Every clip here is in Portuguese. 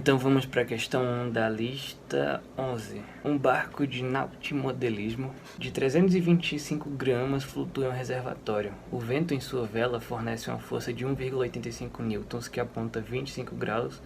Então vamos para a questão 1 da lista 11. Um barco de nautimodelismo de 325 gramas flutua em um reservatório. O vento em sua vela fornece uma força de 1,85 newtons que aponta 25 graus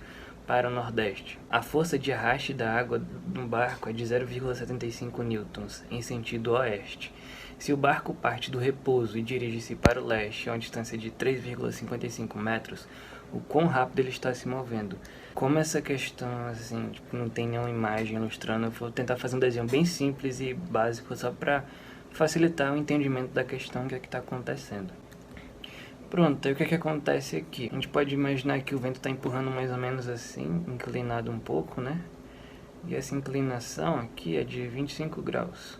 para o nordeste. A força de arraste da água no barco é de 0,75 newtons em sentido oeste. Se o barco parte do repouso e dirige-se para o leste a uma distância de 3,55 metros, o quão rápido ele está se movendo. Como essa questão assim, não tem nenhuma imagem ilustrando, eu vou tentar fazer um desenho bem simples e básico só para facilitar o entendimento da questão que está acontecendo. Pronto, aí o que acontece aqui? A gente pode imaginar que o vento está empurrando mais ou menos assim, inclinado um pouco, né? E essa inclinação aqui é de 25 graus,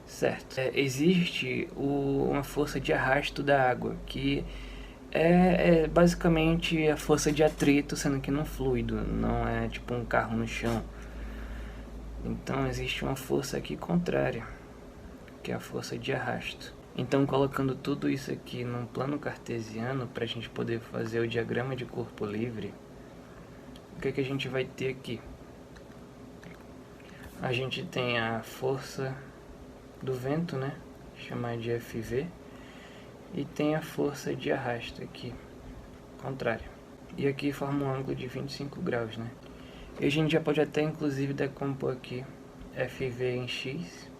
certo? Existe uma força de arrasto da água, que é basicamente a força de atrito, sendo que não fluido, não é tipo um carro no chão. Então existe uma força aqui contrária, que é a força de arrasto. Então, colocando tudo isso aqui num plano cartesiano, para a gente poder fazer o diagrama de corpo livre, o que a gente vai ter aqui? A gente tem a força do vento, né? Chamar de FV. E tem a força de arrasto aqui, contrária. E aqui forma um ângulo de 25 graus, né? E a gente já pode até, inclusive, decompor aqui FV em X.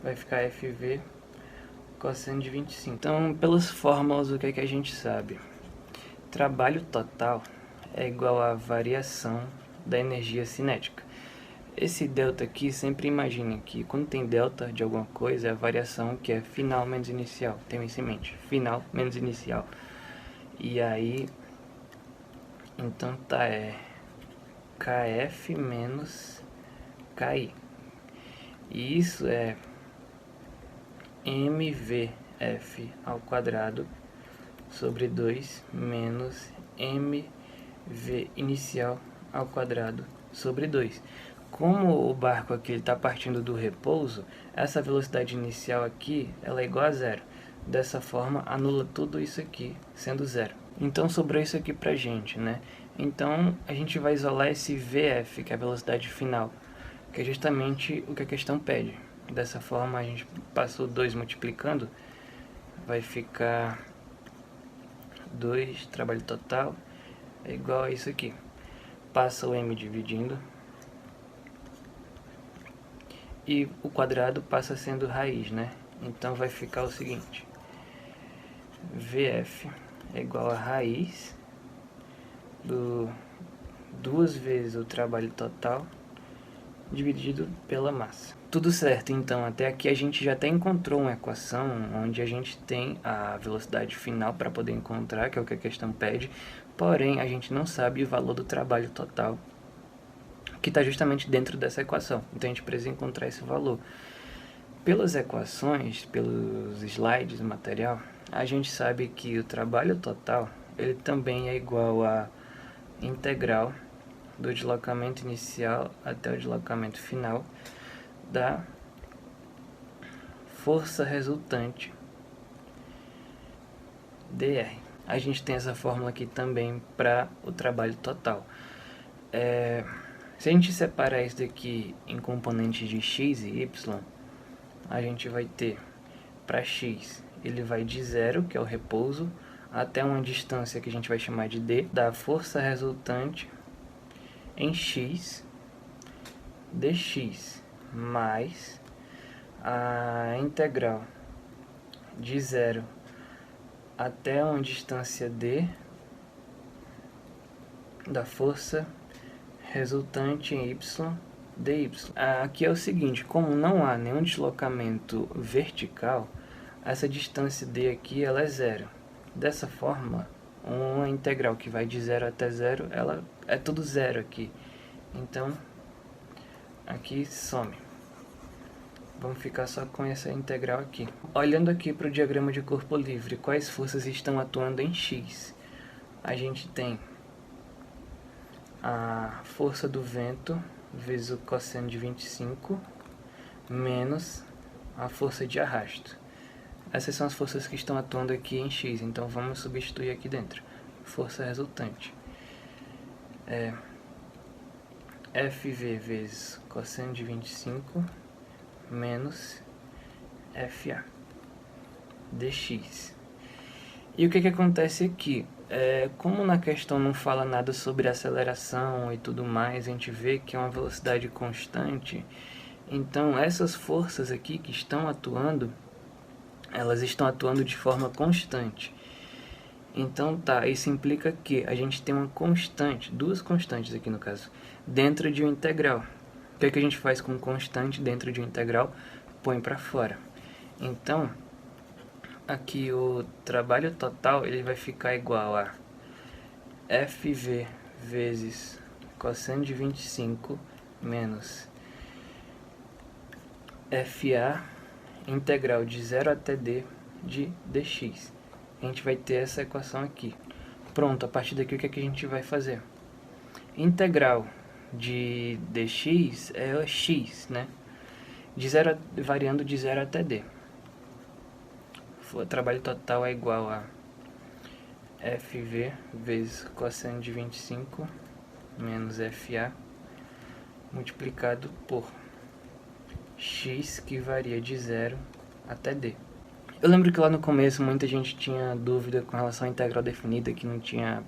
Vai ficar FV cosseno de 25. Então, pelas fórmulas, o que a gente sabe? Trabalho total é igual à variação da energia cinética. Esse delta aqui, sempre imagine que quando tem delta de alguma coisa, é a variação que é final menos inicial. Tenha isso em mente, final menos inicial. E aí, então tá, KF menos KI. E isso é MVF ao quadrado sobre 2 menos MV inicial ao quadrado sobre 2. Como o barco aqui está partindo do repouso, essa velocidade inicial aqui ela é igual a zero. Dessa forma, anula tudo isso aqui, sendo zero. Então sobrou isso aqui pra gente, né? Então a gente vai isolar esse VF, que é a velocidade final, que é justamente o que a questão pede. Dessa forma a gente passou 2 multiplicando, vai ficar 2, trabalho total, é igual a isso aqui. Passa o M dividindo, e o quadrado passa sendo raiz, né? Então vai ficar o seguinte, VF é igual a raiz do 2 vezes o trabalho total dividido pela massa. Tudo certo, então até aqui a gente já até encontrou uma equação onde a gente tem a velocidade final para poder encontrar, que é o que a questão pede, porém a gente não sabe o valor do trabalho total, que está justamente dentro dessa equação, então a gente precisa encontrar esse valor. Pelas equações, pelos slides do material, a gente sabe que o trabalho total ele também é igual a integral do deslocamento inicial até o deslocamento final da força resultante dr. A gente tem essa fórmula aqui também para o trabalho total. Se a gente separar isso daqui em componentes de x e y, a gente vai ter para x, ele vai de zero, que é o repouso, até uma distância que a gente vai chamar de d, da força resultante em x dx, mais a integral de zero até uma distância d da força resultante em y dy. Aqui é o seguinte, como não há nenhum deslocamento vertical, essa distância d aqui ela é zero. Dessa forma, uma integral que vai de 0 até 0, ela é tudo zero aqui. Então, aqui some. Vamos ficar só com essa integral aqui. Olhando aqui para o diagrama de corpo livre, quais forças estão atuando em x? A gente tem a força do vento vezes o cosseno de 25 menos a força de arrasto. Essas são as forças que estão atuando aqui em x, então vamos substituir aqui dentro. Força resultante FV vezes cosseno de 25 menos FA dx. E o que acontece aqui? Como na questão não fala nada sobre aceleração e tudo mais, a gente vê que é uma velocidade constante, então essas forças aqui que estão atuando, elas estão atuando de forma constante. Então tá, isso implica que a gente tem uma constante, duas constantes aqui no caso, dentro de um integral. O que a gente faz com constante dentro de um integral? Põe para fora. Então, aqui o trabalho total ele vai ficar igual a FV vezes cosseno de 25 menos FA integral de 0 até d de dx. A gente vai ter essa equação aqui. Pronto, a partir daqui o que a gente vai fazer? Integral de dx é x, né? Variando de 0 até d. O trabalho total é igual a FV vezes cosseno de 25 menos FA multiplicado por x, que varia de 0 até d. Eu lembro que lá no começo muita gente tinha dúvida com relação à integral definida, que não tinha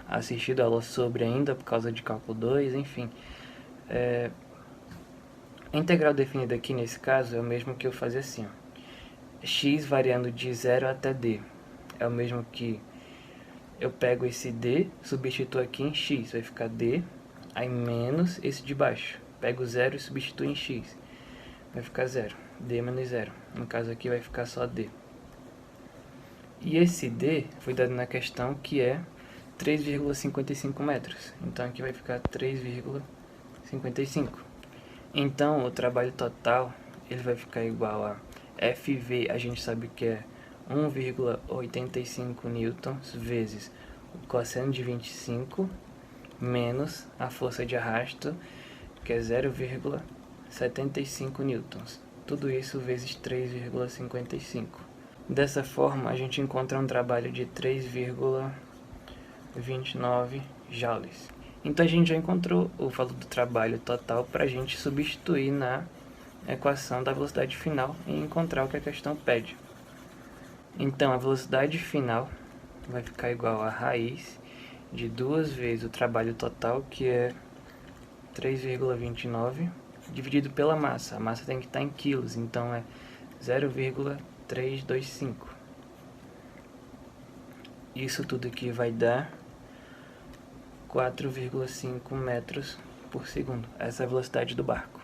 assistido a aula sobre ainda por causa de cálculo 2, enfim. A integral definida aqui nesse caso é o mesmo que eu fazer assim, ó. X variando de 0 até d é o mesmo que eu pego esse d, substituo aqui em x, vai ficar d, aí menos esse de baixo, pego 0 e substituo em x, vai ficar 0, d menos 0, no caso aqui vai ficar só d. E esse d foi dado na questão, que é 3,55 metros, então aqui vai ficar 3,55. Então o trabalho total ele vai ficar igual a FV, a gente sabe que é 1,85 newtons vezes o cosseno de 25 menos a força de arrasto, que é 0,75 newtons. Tudo isso vezes 3,55. Dessa forma, a gente encontra um trabalho de 3,29 joules. Então a gente já encontrou o valor do trabalho total para a gente substituir na equação da velocidade final e encontrar o que a questão pede. Então a velocidade final vai ficar igual a raiz de 2 vezes o trabalho total, que é 3,29, dividido pela massa. A massa tem que estar em quilos, então é 0,325. Isso tudo aqui vai dar 4,5 metros por segundo. Essa é a velocidade do barco.